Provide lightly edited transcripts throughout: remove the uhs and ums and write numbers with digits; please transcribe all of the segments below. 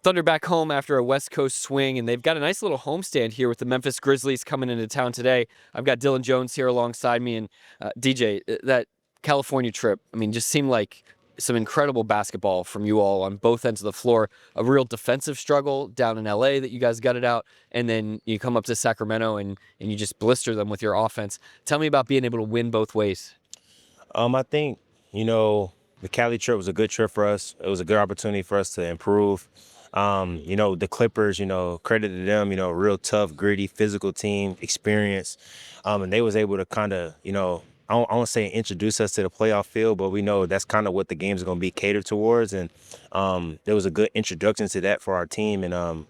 Thunder back home after a West Coast swing, and they've got a nice little homestand here with the Memphis Grizzlies coming into town today. I've got Dillon Jones here alongside me, and DJ, that California trip, I mean, just seemed like some incredible basketball from you all on both ends of the floor. A real defensive struggle down in LA that you guys gutted out, and then you come up to Sacramento and you just blister them with your offense. Tell me about being able to win both ways. I think, the Cali trip was a good trip for us. It was a good opportunity for us to improve. The Clippers, credit to them, real tough, gritty, physical team, experience. And they was able to kind of, I won't say introduce us to the playoff field, but we know that's kind of what the games are going to be catered towards. And there was a good introduction to that for our team. And,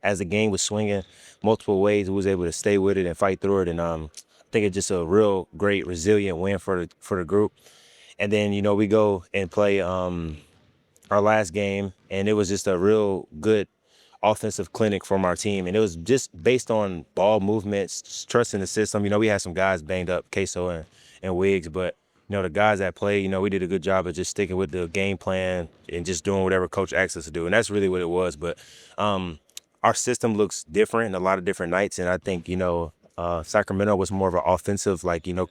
as the game was swinging multiple ways, we was able to stay with it and fight through it. And I think it's just a real great, resilient win for the group. And then, we go and play our last game, and it was just a real good offensive clinic from our team. And it was just based on ball movements, trusting the system. We had some guys banged up, Queso and Wiggs, but, the guys that played, we did a good job of just sticking with the game plan and just doing whatever coach asked us to do. And that's really what it was. But our system looks different in a lot of different nights. And I think, Sacramento was more of an offensive,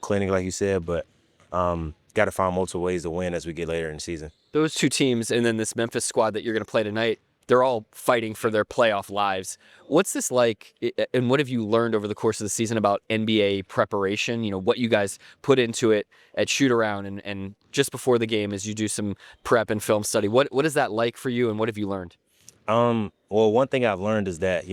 clinic, like you said, but got to find multiple ways to win as we get later in the season. Those two teams and then this Memphis squad that you're going to play tonight, they're all fighting for their playoff lives. What's this like, and what have you learned over the course of the season about NBA preparation? What you guys put into it at Shootaround and just before the game as you do some prep and film study. What is that like for you, and what have you learned? Well, one thing I've learned is that,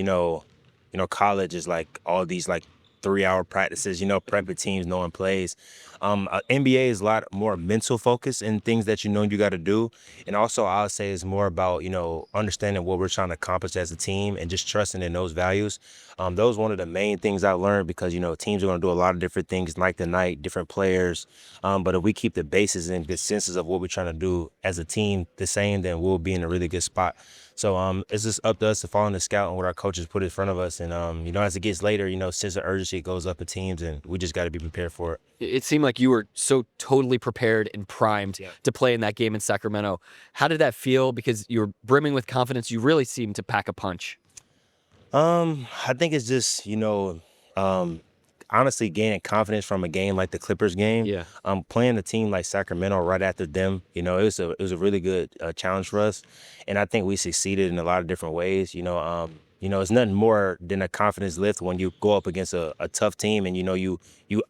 college is like all these 3-hour practices, prepping teams, knowing plays. NBA is a lot more mental focus and things that you got to do. And also I would say it's more about, understanding what we're trying to accomplish as a team and just trusting in those values. Those one of the main things I learned because, teams are going to do a lot of different things night to night, different players. But if we keep the basis and the senses of what we're trying to do as a team the same, then we'll be in a really good spot. So it's just up to us to follow the scout and what our coaches put in front of us. And, as it gets later, sense of urgency goes up in teams, and we just got to be prepared for it. It seemed like you were so totally prepared and primed to play in that game in Sacramento. How did that feel? Because you were brimming with confidence. You really seemed to pack a punch. I think it's just, honestly gaining confidence from a game like the Clippers game. Yeah. Playing a team like Sacramento right after them, it was a really good challenge for us, and I think we succeeded in a lot of different ways. It's nothing more than a confidence lift when you go up against a tough team and you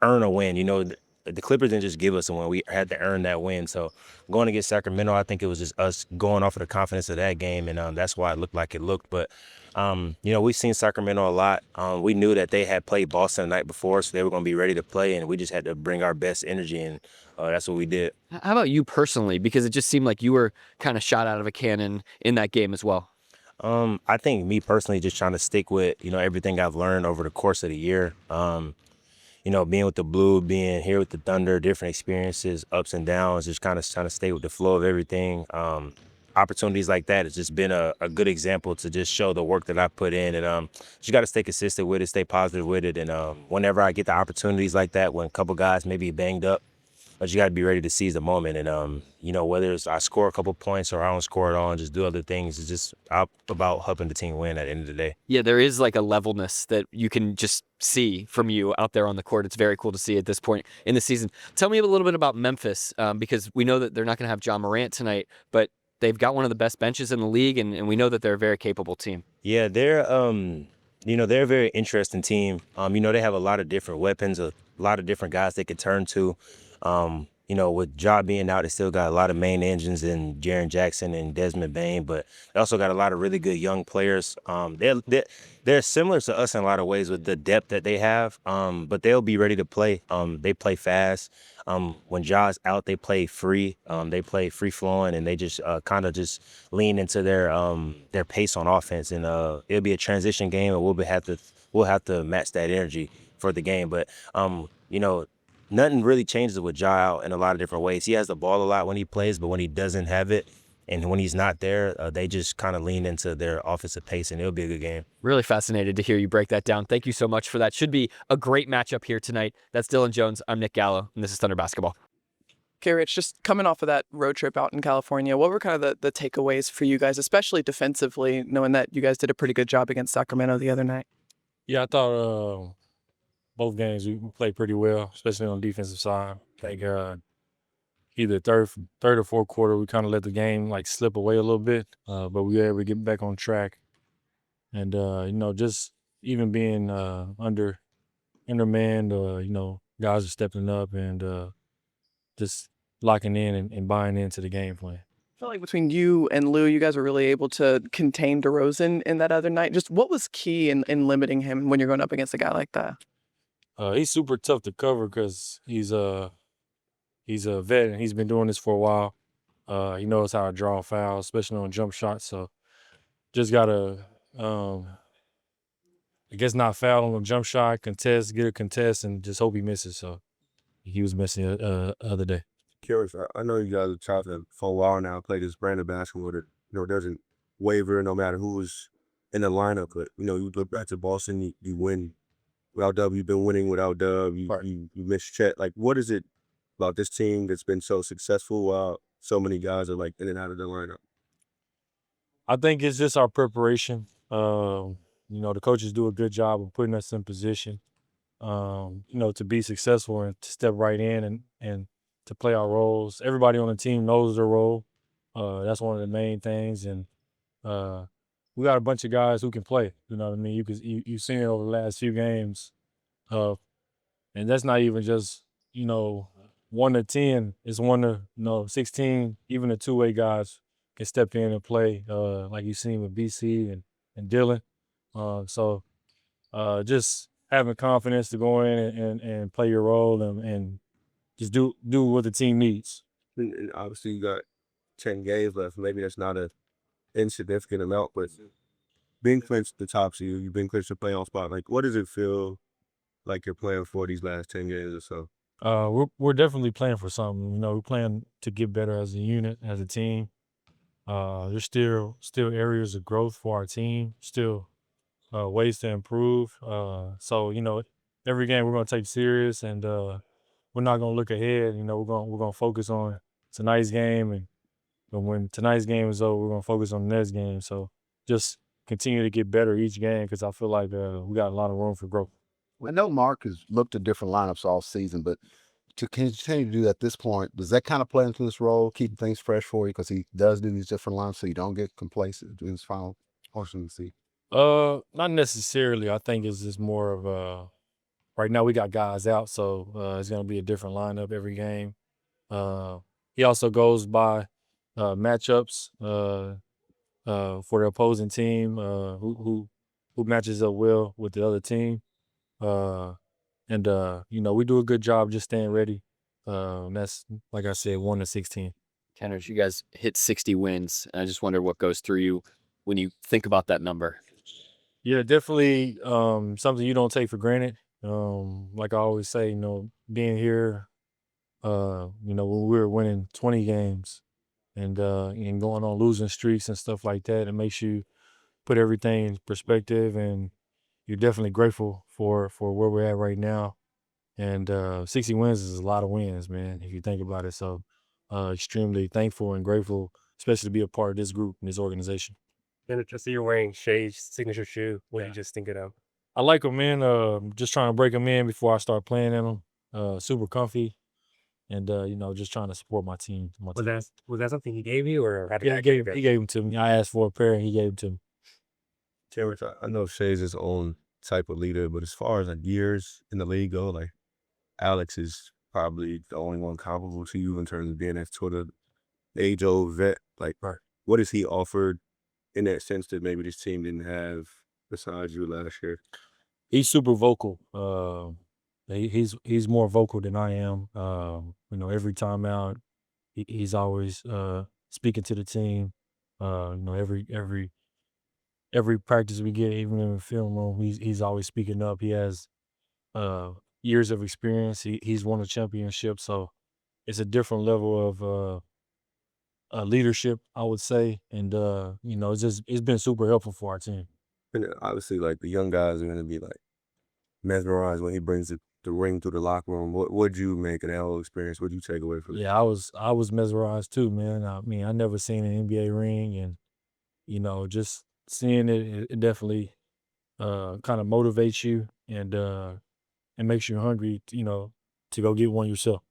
earn a win. The Clippers didn't just give us a win; we had to earn that win. So going against Sacramento, I think it was just us going off of the confidence of that game, and that's why it looked like it looked. But we've seen Sacramento a lot. We knew that they had played Boston the night before, so they were going to be ready to play, and we just had to bring our best energy, and that's what we did. How about you personally? Because it just seemed like you were kind of shot out of a cannon in that game as well. I think me personally just trying to stick with, everything I've learned over the course of the year. Being with the Blue, being here with the Thunder, different experiences, ups and downs, just kind of trying to stay with the flow of everything. Opportunities like that has just been a good example to just show the work that I put in. And you got to stay consistent with it, stay positive with it. And whenever I get the opportunities like that, when a couple guys maybe banged up, but you got to be ready to seize the moment. And, whether it's I score a couple points or I don't score at all and just do other things, it's just about helping the team win at the end of the day. Yeah, there is like a levelness that you can just see from you out there on the court. It's very cool to see at this point in the season. Tell me a little bit about Memphis, because we know that they're not going to have John Morant tonight, but they've got one of the best benches in the league, and we know that they're a very capable team. Yeah, they're they're a very interesting team. They have a lot of different weapons, a lot of different guys they could turn to. With Ja being out, they still got a lot of main engines in Jaren Jackson and Desmond Bane, but they also got a lot of really good young players. They're similar to us in a lot of ways with the depth that they have, but they'll be ready to play. They play fast. When Ja's out, they play free. They play free flowing, and they just kind of just lean into their pace on offense. And it'll be a transition game, and we'll have to match that energy for the game. But nothing really changes with Ja out in a lot of different ways. He has the ball a lot when he plays, but when he doesn't have it and when he's not there, they just kind of lean into their offensive pace, and it'll be a good game. Really fascinated to hear you break that down. Thank you so much for that. Should be a great matchup here tonight. That's Dillon Jones. I'm Nick Gallo, and this is Thunder Basketball. Kenrich, just coming off of that road trip out in California, what were kind of the takeaways for you guys, especially defensively, knowing that you guys did a pretty good job against Sacramento the other night? Yeah, I thought both games we played pretty well, especially on the defensive side. I think either third or fourth quarter, we kind of let the game like slip away a little bit, but we were able to get back on track. And just even being undermanned, guys are stepping up and just locking in and buying into the game plan. I feel like between you and Lou, you guys were really able to contain DeRozan in that other night. Just what was key in limiting him when you're going up against a guy like that? He's super tough to cover because he's a vet and he's been doing this for a while. He knows how to draw fouls, especially on jump shots. So just gotta, I guess, not foul on a jump shot, get a contest, and just hope he misses. So he was missing other day. Curious, I know you guys have tried to for a while now play this brand of basketball that doesn't waver no matter who's in the lineup. But you look back to Boston, you win without Dub. You've been winning without Dub. You miss Chet. Like, what is it about this team that's been so successful while so many guys are like in and out of the lineup? I think it's just our preparation. The coaches do a good job of putting us in position, to be successful and to step right in and to play our roles. Everybody on the team knows their role. That's one of the main things. And we got a bunch of guys who can play. You know what I mean? You've seen it over the last few games. And that's not even just, 1 to 10. It's 1 to 16. Even the two-way guys can step in and play, like you've seen with BC and Dillon. So just having confidence to go in and play your role and just do what the team needs. And obviously, you got 10 games left. Maybe that's not an insignificant amount, but being clinched the top seed, you've been clinched the playoff spot. Like, what does it feel like you're playing for these last 10 games or so? We're definitely playing for something. We're playing to get better as a unit, as a team. There's still areas of growth for our team, still ways to improve. So every game we're gonna take serious, and we're not gonna look ahead. We're gonna focus on tonight's game, and when tonight's game is over, we're gonna focus on the next game. So just continue to get better each game because I feel like we got a lot of room for growth. I know Mark has looked at different lineups all season, but to continue to do that at this point, does that kind of play into this role, keeping things fresh for you? Because he does do these different lineups so you don't get complacent in his final portion of the season. Not necessarily. I think it's just more of right now we got guys out, so it's gonna be a different lineup every game. He also goes by matchups for the opposing team, who matches up well with the other team. We do a good job just staying ready. That's, like I said, 1 to 16. Kenrich, you guys hit 60 wins, and I just wonder what goes through you when you think about that number. Yeah, definitely something you don't take for granted. Like I always say, being here, when we were winning 20 games and going on losing streaks and stuff like that, it makes you put everything in perspective, and you're definitely grateful for where we're at right now. And 60 wins is a lot of wins, man, if you think about it. So extremely thankful and grateful, especially to be a part of this group and this organization. And I see you're wearing Shay's signature shoe. What do you just think of? I like them, man. Just trying to break them in before I start playing in them. Super comfy, and just trying to support my team. Was that something he gave you, or Yeah, he gave them to me. I asked for a pair, and he gave them to me. Kenrich, I know Shay's his own type of leader, but as far as like years in the league go, like Alex is probably the only one comparable to you in terms of being that sort of age-old vet. Like, what has he offered in that sense that maybe this team didn't have besides you last year? He's super vocal. He's more vocal than I am. Every time out, he's always speaking to the team. Every practice we get, even in the film room, he's always speaking up. He has years of experience. He's won a championship, so it's a different level of leadership, I would say. And it's been super helpful for our team. And obviously, like, the young guys are going to be like mesmerized when he brings the ring through the locker room. What'd you make of that whole experience? What'd you take away from it? Yeah, I was mesmerized too, man. I mean, I never seen an NBA ring, and just seeing it definitely kind of motivates you and makes you hungry, to go get one yourself.